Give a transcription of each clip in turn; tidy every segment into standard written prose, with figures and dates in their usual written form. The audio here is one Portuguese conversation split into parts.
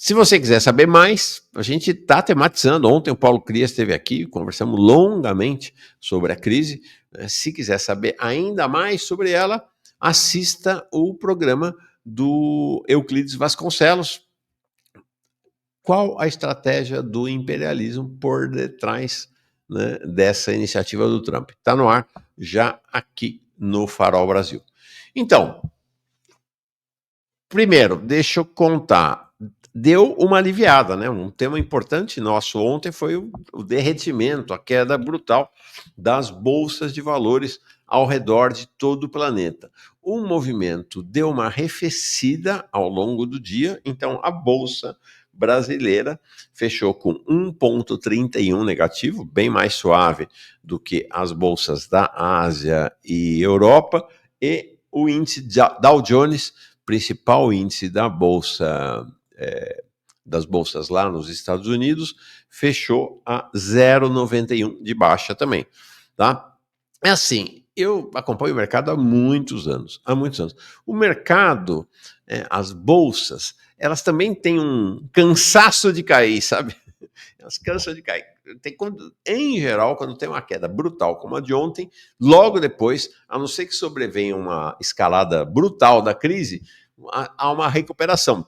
Se você quiser saber mais, a gente está tematizando. Ontem o Paulo Crias esteve aqui, conversamos longamente sobre a crise. Se quiser saber ainda mais sobre ela, assista o programa do Euclides Vasconcelos. Qual a estratégia do imperialismo por detrás, né, dessa iniciativa do Trump? Está no ar já aqui no Farol Brasil. Então, primeiro, deixa eu contar. Deu uma aliviada, né? Um tema importante nosso ontem foi o derretimento, a queda brutal das bolsas de valores ao redor de todo o planeta. O movimento deu uma arrefecida ao longo do dia, então a bolsa brasileira fechou com 1,31 negativo, bem mais suave do que as bolsas da Ásia e Europa, e o índice Dow Jones, principal índice da bolsa, das bolsas lá nos Estados Unidos, fechou a 0,91 de baixa também, tá? É assim, eu acompanho o mercado há muitos anos, O mercado, as bolsas, elas também têm um cansaço de cair, sabe? Elas cansam de cair. Em geral, quando tem uma queda brutal como a de ontem, logo depois, a não ser que sobrevenha uma escalada brutal da crise, há uma recuperação.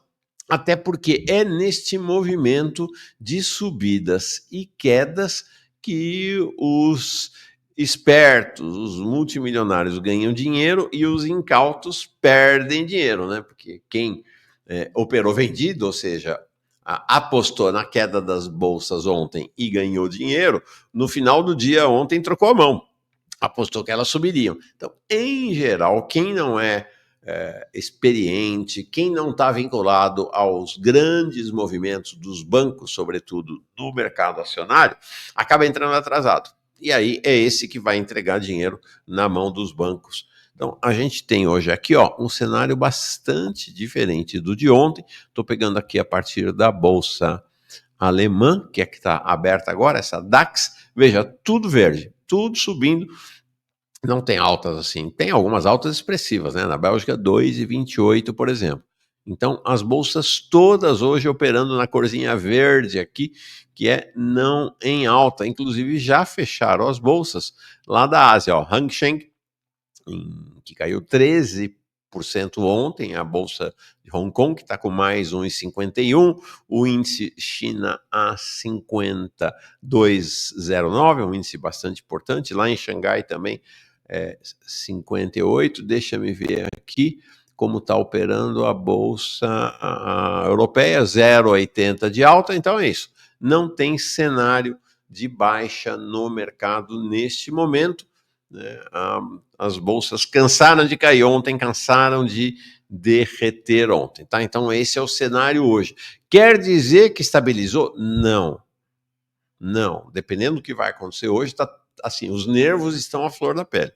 Até porque é neste movimento de subidas e quedas que os espertos, os multimilionários ganham dinheiro e os incautos perdem dinheiro, né? Porque quem operou vendido, ou seja, apostou na queda das bolsas ontem e ganhou dinheiro, no final do dia ontem trocou a mão, apostou que elas subiriam. Então, em geral, quem não é experiente, quem não está vinculado aos grandes movimentos dos bancos, sobretudo do mercado acionário, acaba entrando atrasado. E aí é esse que vai entregar dinheiro na mão dos bancos. Então, a gente tem hoje aqui um cenário bastante diferente do de ontem. Estou pegando aqui a partir da Bolsa Alemã, que é que está aberta agora, essa DAX. Veja, tudo verde, tudo subindo. Não tem altas assim, tem algumas altas expressivas, né? Na Bélgica, 2,28, por exemplo. Então, as bolsas todas hoje operando na corzinha verde aqui, que é não em alta. Inclusive, já fecharam as bolsas lá da Ásia. Hang Seng, que caiu 13% ontem, a bolsa de Hong Kong, que está com mais 1,51, o índice China A5209, um índice bastante importante, lá em Xangai também 58, deixa-me ver aqui como está operando a bolsa europeia, 0,80 de alta, então é isso, não tem cenário de baixa no mercado neste momento, né? As bolsas cansaram de cair ontem, cansaram de derreter ontem, tá? Então esse é o cenário hoje. Quer dizer que estabilizou? Não. Dependendo do que vai acontecer hoje, tá assim, os nervos estão à flor da pele.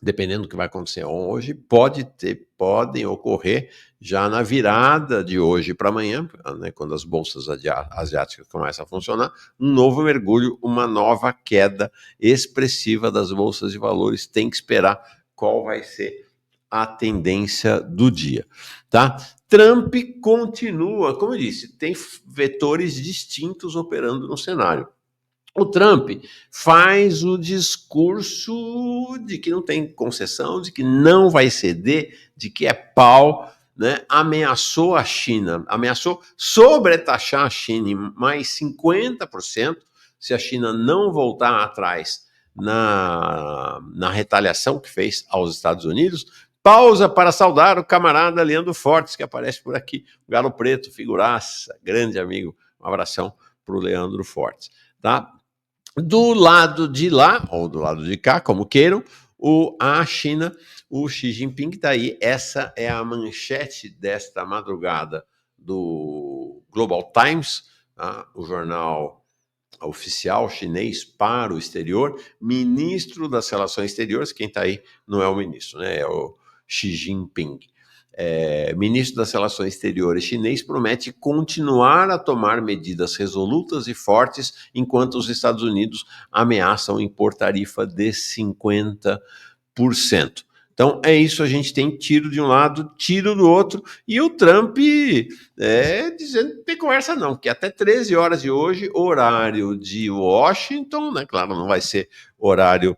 Dependendo do que vai acontecer hoje, podem ocorrer já na virada de hoje para amanhã, né, quando as bolsas asiáticas começam a funcionar, um novo mergulho, uma nova queda expressiva das bolsas de valores. Tem que esperar qual vai ser a tendência do dia, tá? Trump continua, como eu disse, tem vetores distintos operando no cenário. O Trump faz o discurso de que não tem concessão, de que não vai ceder, de que é pau, né? Ameaçou a China, ameaçou sobretaxar a China em mais 50% se a China não voltar atrás na retaliação que fez aos Estados Unidos. Pausa para saudar o camarada Leandro Fortes, que aparece por aqui, o Galo Preto, figuraça, grande amigo. Um abração para o Leandro Fortes, tá? Do lado de lá, ou do lado de cá, como queiram, a China, o Xi Jinping está aí. Essa é a manchete desta madrugada do Global Times, tá? O jornal oficial chinês para o exterior. Ministro das Relações Exteriores, quem está aí não é o ministro, né? É o Xi Jinping. Ministro das Relações Exteriores chinês promete continuar a tomar medidas resolutas e fortes enquanto os Estados Unidos ameaçam impor tarifa de 50%. Então é isso, a gente tem tiro de um lado, tiro do outro, e o Trump dizendo que não tem conversa não, que até 13 horas de hoje, horário de Washington, né? Claro, não vai ser horário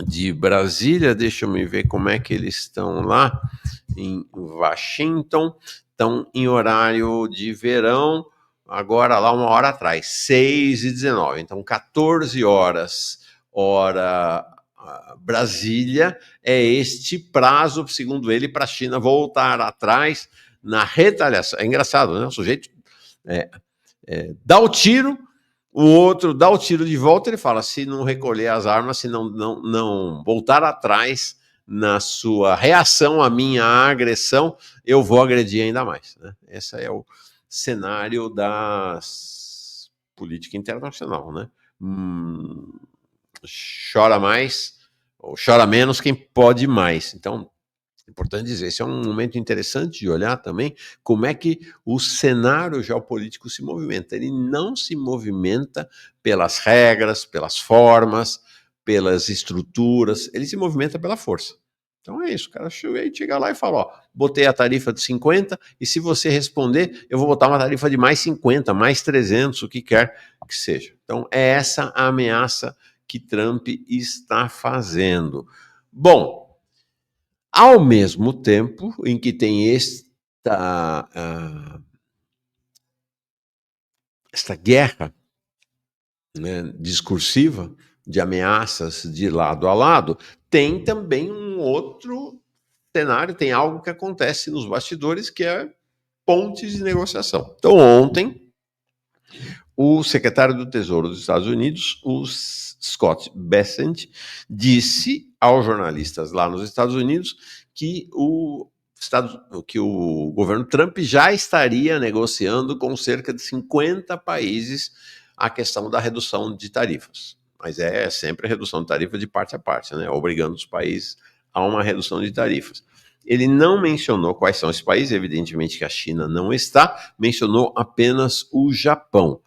de Brasília, deixa eu me ver como é que eles estão lá em Washington, estão em horário de verão, agora lá uma hora atrás, 6h19, então 14 horas, hora Brasília, é este prazo, segundo ele, para a China voltar atrás na retaliação. É engraçado, né? O sujeito dá o tiro, o outro dá o tiro de volta, ele fala, se não recolher as armas, se não voltar atrás na sua reação à minha agressão, eu vou agredir ainda mais. Né? Esse é o cenário da política internacional. Né? Chora mais ou chora menos quem pode mais. Então, é importante dizer, esse é um momento interessante de olhar também como é que o cenário geopolítico se movimenta. Ele não se movimenta pelas regras, pelas formas, pelas estruturas, ele se movimenta pela força. Então é isso, cara. Chega lá e fala, ó, botei a tarifa de 50 e se você responder, eu vou botar uma tarifa de mais 50, mais 300, o que quer que seja. Então é essa a ameaça que Trump está fazendo. Bom, ao mesmo tempo em que tem esta guerra, né, discursiva de ameaças de lado a lado, tem também um outro cenário, tem algo que acontece nos bastidores que é pontes de negociação. Então, ontem, o secretário do Tesouro dos Estados Unidos, o Scott Bessent, disse aos jornalistas lá nos Estados Unidos que o governo Trump já estaria negociando com cerca de 50 países a questão da redução de tarifas. Mas é sempre a redução de tarifa de parte a parte, né? Obrigando os países a uma redução de tarifas. Ele não mencionou quais são esses países, evidentemente que a China não está, mencionou apenas o Japão.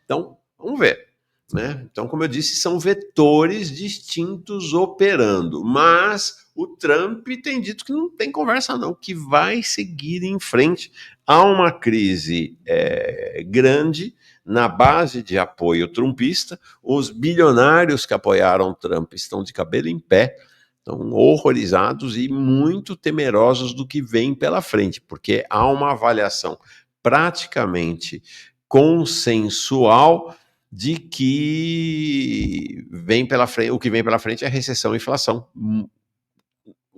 Então, vamos ver. Né? Então, como eu disse, são vetores distintos operando, mas o Trump tem dito que não tem conversa não, que vai seguir em frente. Há uma crise grande na base de apoio trumpista, os bilionários que apoiaram Trump estão de cabelo em pé, estão horrorizados e muito temerosos do que vem pela frente, porque há uma avaliação praticamente consensual de que vem pela frente, o que vem pela frente é recessão e inflação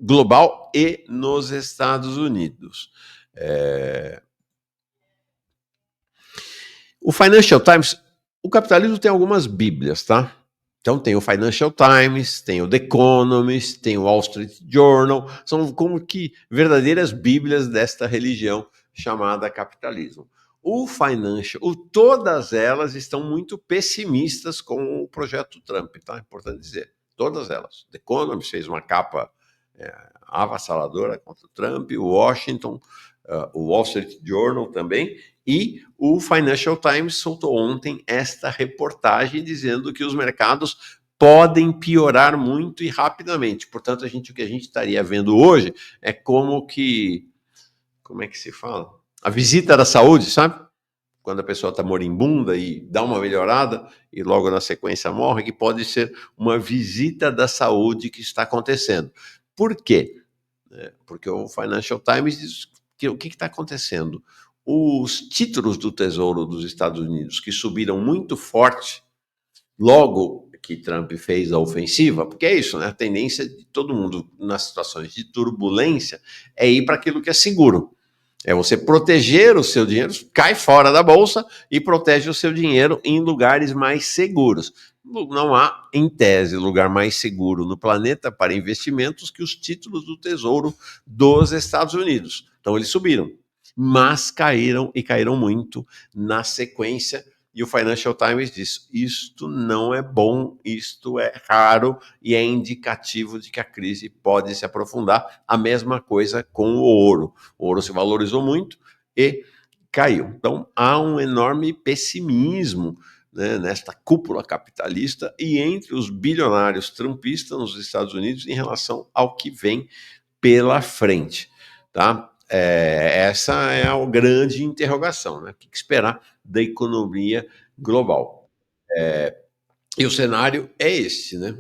global e nos Estados Unidos. O Financial Times, o capitalismo tem algumas bíblias, tá? Então tem o Financial Times, tem o The Economist, tem o Wall Street Journal, são como que verdadeiras bíblias desta religião chamada capitalismo. Todas elas estão muito pessimistas com o projeto Trump, tá? É importante dizer. Todas elas. The Economist fez uma capa avassaladora contra o Trump, o Washington, o Wall Street Journal também, e o Financial Times soltou ontem esta reportagem dizendo que os mercados podem piorar muito e rapidamente. Portanto, o que a gente estaria vendo hoje é como é que se fala? A visita da saúde, sabe? Quando a pessoa está moribunda e dá uma melhorada e logo na sequência morre, que pode ser uma visita da saúde que está acontecendo. Por quê? Porque o Financial Times diz que o que está acontecendo? Os títulos do Tesouro dos Estados Unidos, que subiram muito forte logo que Trump fez a ofensiva, porque é isso, né? A tendência de todo mundo nas situações de turbulência é ir para aquilo que é seguro. É você proteger o seu dinheiro, cai fora da bolsa e protege o seu dinheiro em lugares mais seguros. Não há, em tese, lugar mais seguro no planeta para investimentos que os títulos do Tesouro dos Estados Unidos. Então eles subiram, mas caíram e caíram muito na sequência. E o Financial Times diz: isto não é bom, isto é raro e é indicativo de que a crise pode se aprofundar. A mesma coisa com o ouro. O ouro se valorizou muito e caiu. Então há um enorme pessimismo né, nesta cúpula capitalista e entre os bilionários trumpistas nos Estados Unidos em relação ao que vem pela frente, tá? Essa é a grande interrogação, né? O que esperar da economia global? E o cenário é esse, né?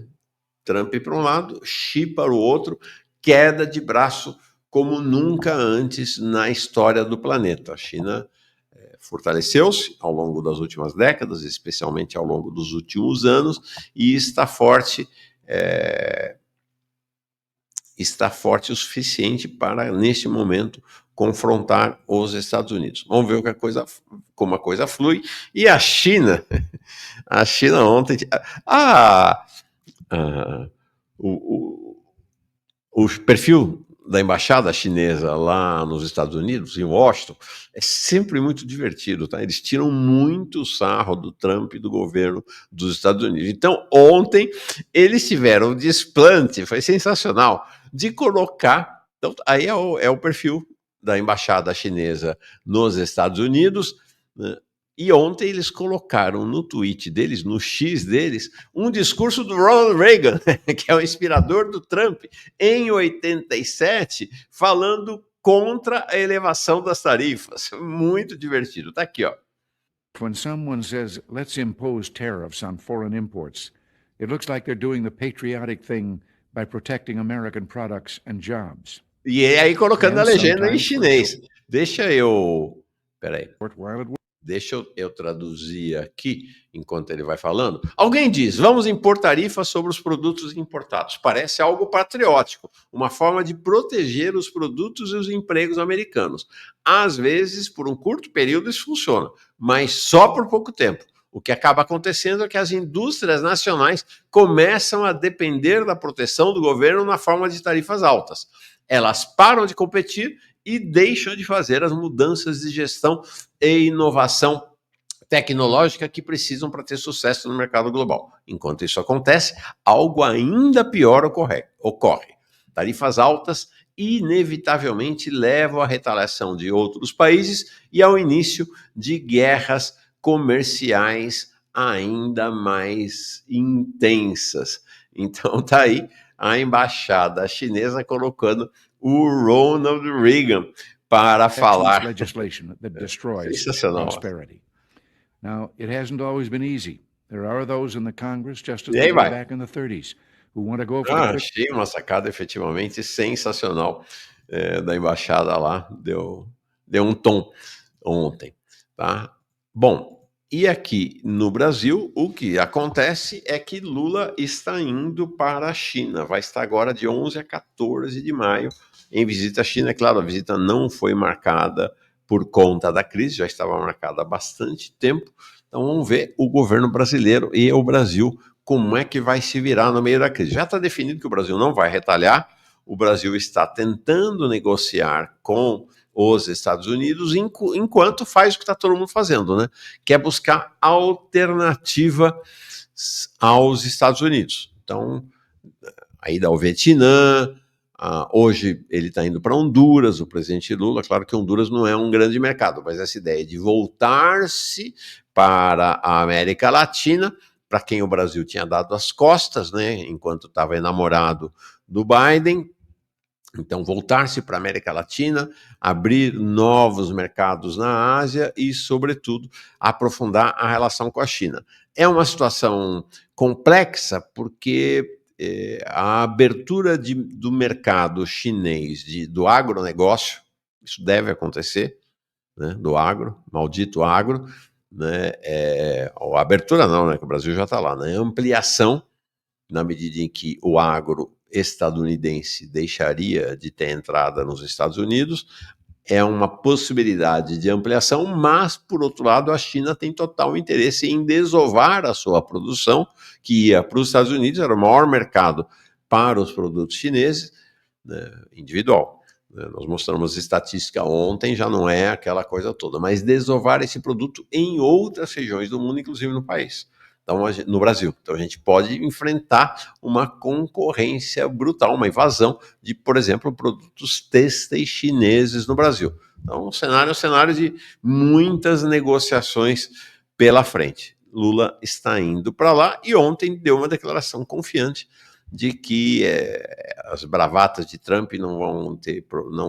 Trump para um lado, Xi para o outro, queda de braço como nunca antes na história do planeta. A China fortaleceu-se ao longo das últimas décadas, especialmente ao longo dos últimos anos, e está forte o suficiente para, neste momento, confrontar os Estados Unidos. Vamos ver como a coisa flui. E a China ontem... o, o perfil da embaixada chinesa lá nos Estados Unidos, em Washington, é sempre muito divertido, tá? Eles tiram muito sarro do Trump e do governo dos Estados Unidos. Então, ontem, eles tiveram o desplante, foi sensacional, de colocar... Então, aí é o perfil da embaixada chinesa nos Estados Unidos, né? E ontem eles colocaram no tweet deles, no X deles, um discurso do Ronald Reagan, que é o inspirador do Trump, em 87, falando contra a elevação das tarifas. Muito divertido. Tá aqui, ó. When someone says, let's impose tariffs on foreign imports, it looks like they're doing the patriotic thing by protecting American products and jobs. E aí colocando a legenda em chinês. Deixa eu traduzir aqui, enquanto ele vai falando. Alguém diz, vamos impor tarifas sobre os produtos importados. Parece algo patriótico, uma forma de proteger os produtos e os empregos americanos. Às vezes, por um curto período, isso funciona, mas só por pouco tempo. O que acaba acontecendo é que as indústrias nacionais começam a depender da proteção do governo na forma de tarifas altas. Elas param de competir e deixam de fazer as mudanças de gestão e inovação tecnológica que precisam para ter sucesso no mercado global. Enquanto isso acontece, algo ainda pior ocorre. Tarifas altas inevitavelmente levam à retaliação de outros países e ao início de guerras comerciais ainda mais intensas. Então tá aí a embaixada chinesa colocando o Ronald Reagan para falar. Legislation that destroys Sensacional. prosperity. Now, it hasn't always been easy. There are those in the Congress, just as they were back in the 30s, who want to go for the... Achei uma sacada efetivamente sensacional da embaixada lá, deu um tom ontem, tá? Bom, e aqui no Brasil, o que acontece é que Lula está indo para a China, vai estar agora de 11 a 14 de maio em visita à China. É claro, a visita não foi marcada por conta da crise, já estava marcada há bastante tempo. Então vamos ver o governo brasileiro e o Brasil como é que vai se virar no meio da crise. Já está definido que o Brasil não vai retalhar, o Brasil está tentando negociar com os Estados Unidos, enquanto faz o que está todo mundo fazendo, né? Que é buscar alternativa aos Estados Unidos. Então, aí dá o Vietnã, hoje ele está indo para Honduras, o presidente Lula. Claro que Honduras não é um grande mercado, mas essa ideia de voltar-se para a América Latina, para quem o Brasil tinha dado as costas, né, enquanto estava enamorado do Biden. Então, voltar-se para a América Latina, abrir novos mercados na Ásia e, sobretudo, aprofundar a relação com a China. É uma situação complexa porque a abertura do mercado chinês, do agronegócio, isso deve acontecer, né, do agro, maldito agro, né, a abertura não, né, que o Brasil já está lá, né, ampliação, na medida em que o agro estadunidense deixaria de ter entrada nos Estados Unidos, é uma possibilidade de ampliação, mas, por outro lado, a China tem total interesse em desovar a sua produção, que ia para os Estados Unidos, era o maior mercado para os produtos chineses, né, individual. Nós mostramos estatística ontem, já não é aquela coisa toda, mas desovar esse produto em outras regiões do mundo, inclusive no país. Então, no Brasil. Então, a gente pode enfrentar uma concorrência brutal, uma invasão de, por exemplo, produtos têxteis chineses no Brasil. Então, um cenário de muitas negociações pela frente. Lula está indo para lá, e ontem deu uma declaração confiante de que as bravatas de Trump não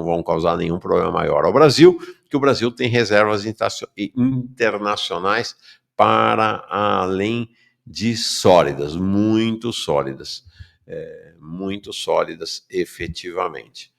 vão causar nenhum problema maior ao Brasil, que o Brasil tem reservas internacionais para além de sólidas, muito sólidas efetivamente.